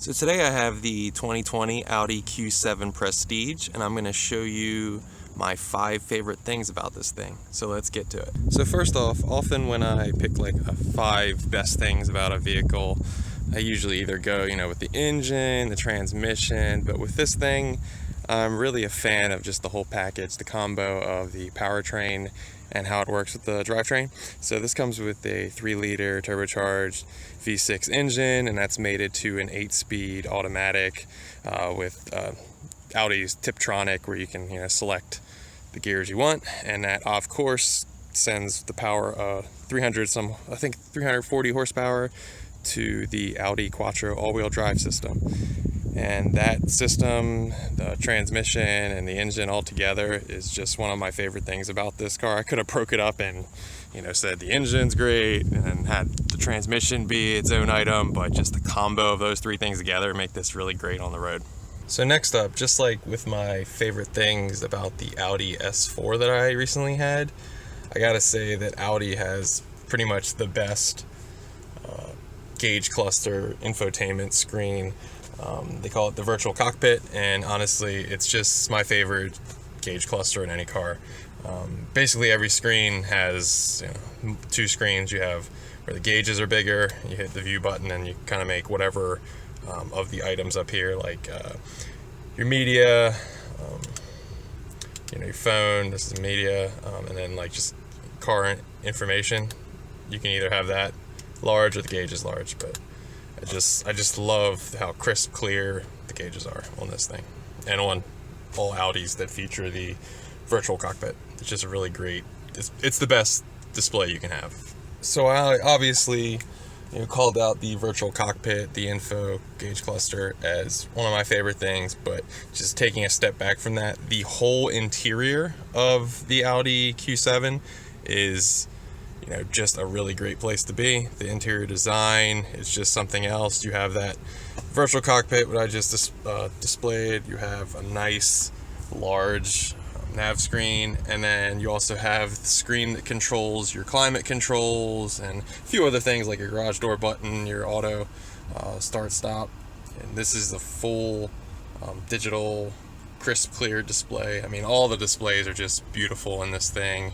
So today I have the 2020 Audi Q7 Prestige, and I'm going to show you my 5 favorite things about this thing. So let's get to it. So first off, often when I pick like 5 best things about a vehicle, I usually either go, with the engine, the transmission, but with this thing, I'm really a fan of just the whole package, the combo of the powertrain and how it works with the drivetrain. So this comes with a 3-liter turbocharged V6 engine, and that's mated to an 8-speed automatic with Audi's Tiptronic, where you can select the gears you want, and that of course sends the power of 340 horsepower to the Audi Quattro all-wheel drive system. And that system, the transmission and the engine all together, is just one of my favorite things about this car. I could have broke it up and said the engine's great and had the transmission be its own item, but just the combo of those 3 things together make this really great on the road. So next up, just like with my favorite things about the Audi S4 that I recently had, I gotta say that Audi has pretty much the best gauge cluster infotainment screen. They call it the virtual cockpit, and honestly it's just my favorite gauge cluster in any car. Basically every screen has 2 screens. You have where the gauges are bigger, you hit the view button and you kind of make whatever of the items up here, like your media, your phone, this is media, and then like just car information. You can either have that large or the gauge is large, but I just love how crisp clear the gauges are on this thing, and on all Audis that feature the virtual cockpit. It's just a really great, it's the best display you can have. So I obviously called out the virtual cockpit, the info gauge cluster, as one of my favorite things, but just taking a step back from that, the whole interior of the Audi Q7 is just a really great place to be. The interior design is just something else. You have that virtual cockpit, what I just displayed. You have a nice large nav screen, and then you also have the screen that controls your climate controls and a few other things like your garage door button, your auto start stop. And this is the full digital crisp clear display. I mean, all the displays are just beautiful in this thing.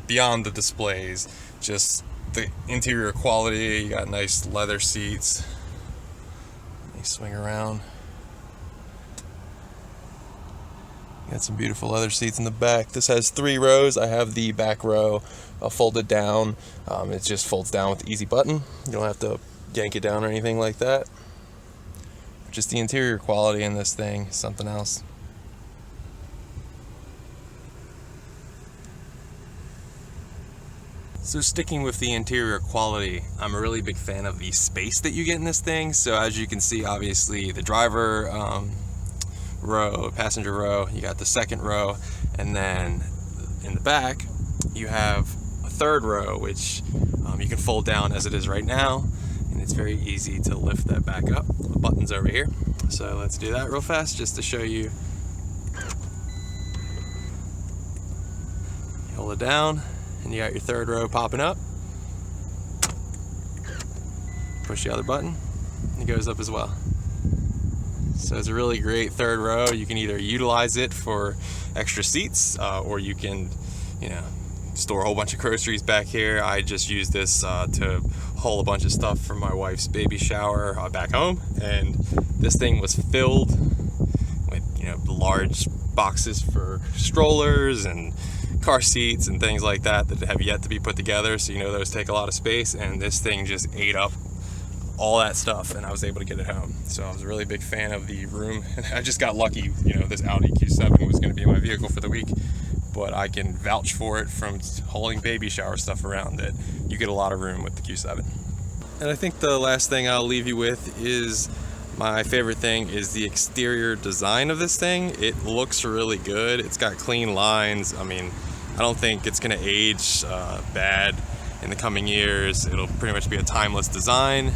Beyond the displays, just the interior quality. You got nice leather seats. Let me swing around. Got some beautiful leather seats in the back. This has 3 rows. I have the back row folded down. It just folds down with the easy button. You don't have to yank it down or anything like that. Just the interior quality in this thing is something else. So sticking with the interior quality, I'm a really big fan of the space that you get in this thing. So as you can see, obviously the driver row, passenger row, you got the second row, and then in the back you have a 3rd row, which you can fold down as it is right now, and it's very easy to lift that back up. The button's over here, so let's do that real fast just to show you. You hold it down and you got your 3rd row popping up. Push the other button, it goes up as well. So it's a really great 3rd row. You can either utilize it for extra seats, or you can, store a whole bunch of groceries back here. I just use this to haul a bunch of stuff from my wife's baby shower back home, and this thing was filled with, large boxes for strollers and car seats and things like that have yet to be put together. So those take a lot of space, and this thing just ate up all that stuff, and I was able to get it home. So I was a really big fan of the room. I just got lucky, this Audi Q7 was going to be my vehicle for the week, but I can vouch for it from hauling baby shower stuff around that you get a lot of room with the Q7. And I think the last thing I'll leave you with is my favorite thing is the exterior design of this thing. It looks really good. It's got clean lines. I mean, I don't think it's going to age bad in the coming years. It'll pretty much be a timeless design.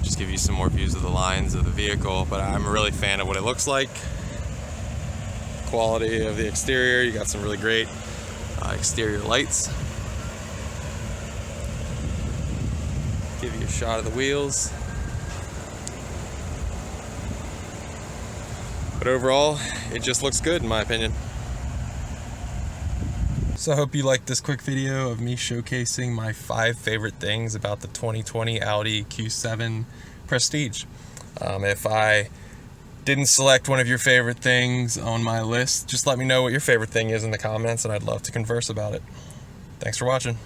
Just give you some more views of the lines of the vehicle, but I'm a really fan of what it looks like. Quality of the exterior, you got some really great exterior lights. Give you a shot of the wheels. But overall, it just looks good in my opinion. So I hope you liked this quick video of me showcasing my 5 favorite things about the 2020 Audi Q7 Prestige. If I didn't select one of your favorite things on my list, just let me know what your favorite thing is in the comments and I'd love to converse about it. Thanks for watching.